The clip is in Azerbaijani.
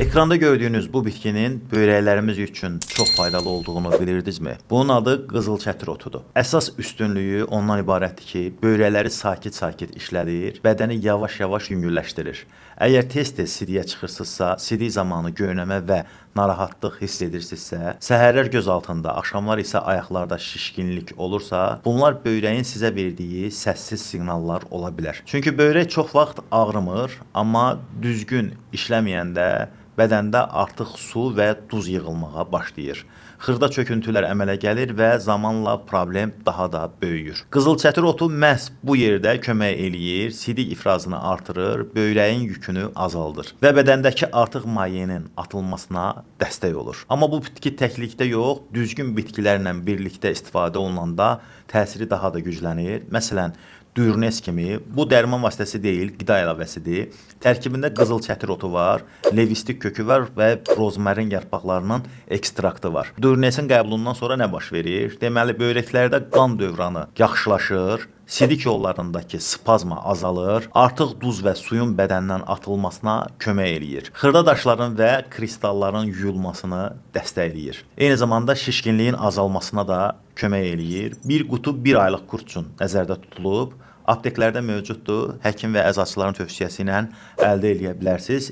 Ekranda gördüyünüz bu bitkinin böyrəklərimiz üçün çox faydalı olduğunu bilirdinizmi? Bunun adı qızıl çətir otudur. Əsas üstünlüyü ondan ibarətdir ki, böyrəkləri sakit-sakit işlədir, bədəni yavaş-yavaş yüngülləşdirir. Əgər tez-tez sidiyə çıxırsınızsa, sidik zamanı göynəmə və narahatlıq hiss edirsinizsə, səhərlər göz altında, axşamlar isə ayaqlarda şişkinlik olursa, bunlar böyrəyin sizə verdiyi səssiz siqnallar ola bilər. Çünki böyrək çox vaxt ağrımır, amma düzgün işləməyəndə bədəndə artıq su və duz yığılmağa başlayır. Xırda çöküntülər əmələ gəlir və zamanla problem daha da böyüyür. Qızıl çətir otu məhz bu yerdə kömək eləyir, sidik ifrazını artırır, böyrəyin yükünü azaldır və bədəndəki artıq mayenin atılmasına dəstək olur. Amma bu bitki təklikdə yox, düzgün bitkilərlə birlikdə istifadə olunanda təsiri daha da güclənir. Məsələn, Durnes kimi bu dərman vasitəsi deyil, qida əlavəsidir. Tərkibində qızıl çətir otu var, levistik kökü var və rozmarin yarpaqlarının ekstraktı var. Durnesin qəbulundan sonra nə baş verir? Deməli, böyrəklərdə qan dövranı yaxşılaşır, sidik yollarındakı spazma azalır, artıq duz və suyun bədəndən atılmasına kömək eləyir. Xırda daşların və kristalların yuyulmasını dəstəkləyir. Eyni zamanda şişkinliyin azalmasına da kömək eləyir. Bir qutu 1 aylıq kurs üçün nəzərdə tutulub, apteklərdə mövcuddur. Həkim və əczaçıların tövsiyəsi ilə əldə edə bilərsiniz.